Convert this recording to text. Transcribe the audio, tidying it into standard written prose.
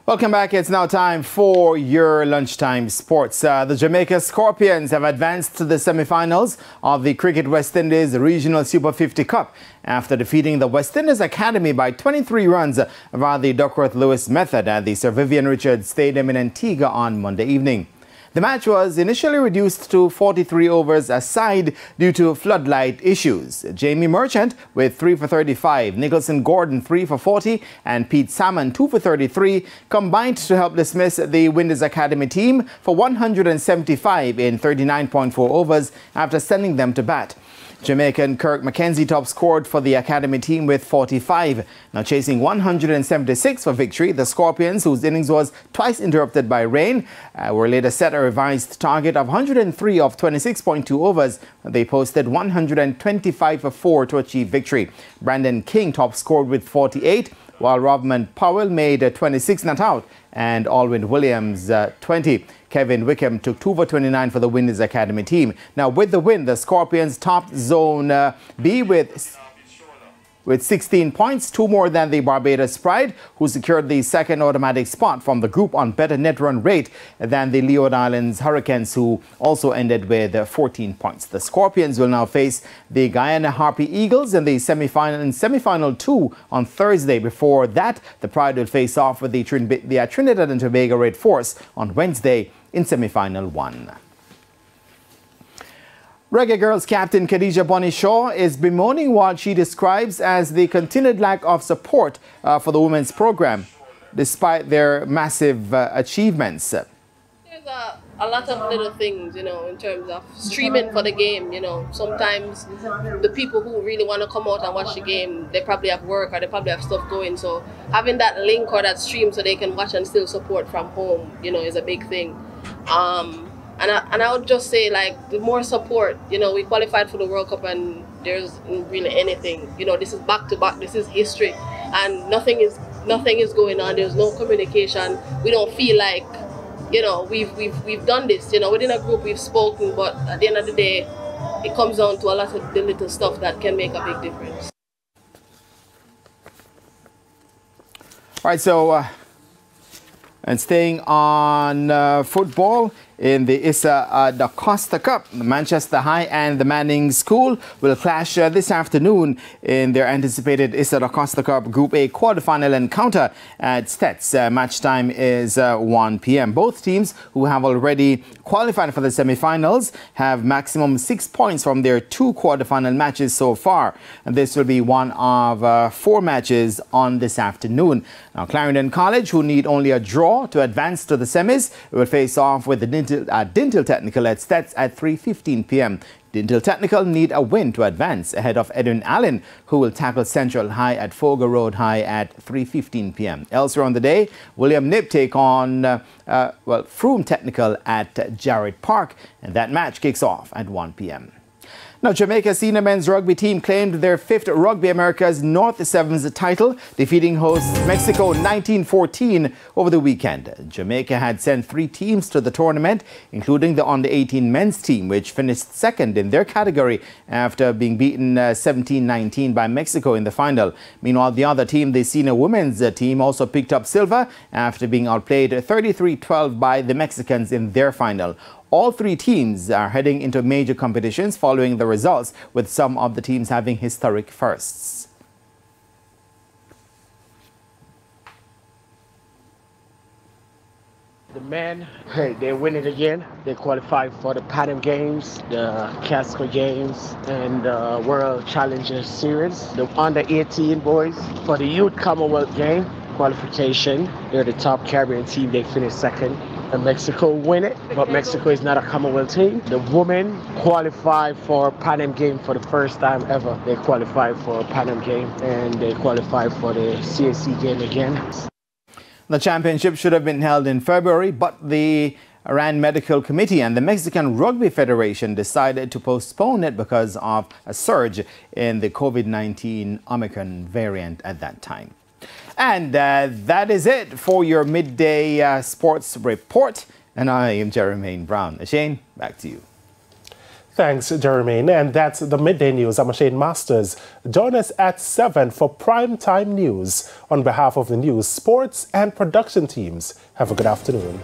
Welcome back. It's now time for your lunchtime sports. The Jamaica Scorpions have advanced to the semi-finals of the Cricket West Indies Regional Super 50 Cup after defeating the West Indies Academy by 23 runs via the Duckworth-Lewis method at the Sir Vivian Richards Stadium in Antigua on Monday evening. The match was initially reduced to 43 overs aside due to floodlight issues. Jamie Merchant with 3 for 35, Nicholson Gordon 3 for 40 and Pete Salmon 2 for 33 combined to help dismiss the Windies Academy team for 175 in 39.4 overs after sending them to bat. Jamaican Kirk McKenzie top scored for the Academy team with 45. Now chasing 176 for victory, the Scorpions, whose innings was twice interrupted by rain, were later set a revised target of 103 of 26.2 overs. They posted 125 for 4 to achieve victory. Brandon King top scored with 48, while Robman Powell made 26 not out and Alwyn Williams 20. Kevin Wickham took 2 for 29 for the Windies Academy team. Now with the win, the Scorpions topped Zone B with 16 points, 2 more than the Barbados Pride, who secured the second automatic spot from the group on better net run rate than the Leeward Islands Hurricanes, who also ended with 14 points. The Scorpions will now face the Guyana Harpy Eagles in the semi-final 2 on Thursday. Before that, the Pride will face off with the Trinidad and Tobago Red Force on Wednesday in semi-final 1. Reggae Girls captain Khadija Bonnie Shaw is bemoaning what she describes as the continued lack of support for the women's program, despite their massive achievements. There's a lot of little things, in terms of streaming for the game, Sometimes the people who really want to come out and watch the game, they probably have work or they probably have stuff going. So having that link or that stream so they can watch and still support from home, is a big thing. And I would just say, the more support, we qualified for the World Cup and there's really anything, this is back to back, this is history, and nothing is going on. There's no communication. We don't feel like, we've done this, within a group we've spoken, but at the end of the day, it comes down to a lot of the little stuff that can make a big difference. All right, so, and staying on football, in the Issa Da Costa Cup, the Manchester High and the Manning School will clash this afternoon in their anticipated Issa Da Costa Cup Group A quarterfinal encounter at Stets. Match time is 1 p.m. Both teams, who have already qualified for the semi-finals, have maximum 6 points from their 2 quarterfinal matches so far. And this will be one of 4 matches on this afternoon. Now, Clarendon College, who need only a draw to advance to the semis, will face off with the Dintle Technical at Stets at 3:15 p.m. Dintle Technical need a win to advance ahead of Edwin Allen, who will tackle Central High at Fogo Road High at 3:15 p.m. Elsewhere on the day, William Nip take on Froome Technical at Jarrett Park, and that match kicks off at 1 p.m. Now, Jamaica senior men's rugby team claimed their 5th Rugby Americas North Sevens title, defeating hosts Mexico 19-14 over the weekend. Jamaica had sent 3 teams to the tournament, including the under-18 men's team, which finished second in their category after being beaten 17-19 by Mexico in the final. Meanwhile, the other team, the senior women's team, also picked up silver after being outplayed 33-12 by the Mexicans in their final. All 3 teams are heading into major competitions following the results, with some of the teams having historic firsts. The men, they win it again. They qualified for the Pan Am Games, the Casco Games, and the World Challengers Series. The under-18 boys for the Youth Commonwealth Game qualification. They're the top Caribbean team. They finished second. And Mexico win it, but Mexico is not a Commonwealth team. The women qualified for Pan Am Game for the first time ever. They qualified for Pan Am Game, and they qualified for the CAC game again. The championship should have been held in February, but the Iran Medical Committee and the Mexican Rugby Federation decided to postpone it because of a surge in the COVID-19 Omicron variant at that time. And that is it for your midday sports report. And I am Jermaine Brown. Shane, back to you. Thanks, Jermaine. And that's the Midday News. I'm Shane Masters. Join us at 7 for Primetime News. On behalf of the news, sports, and production teams, have a good afternoon.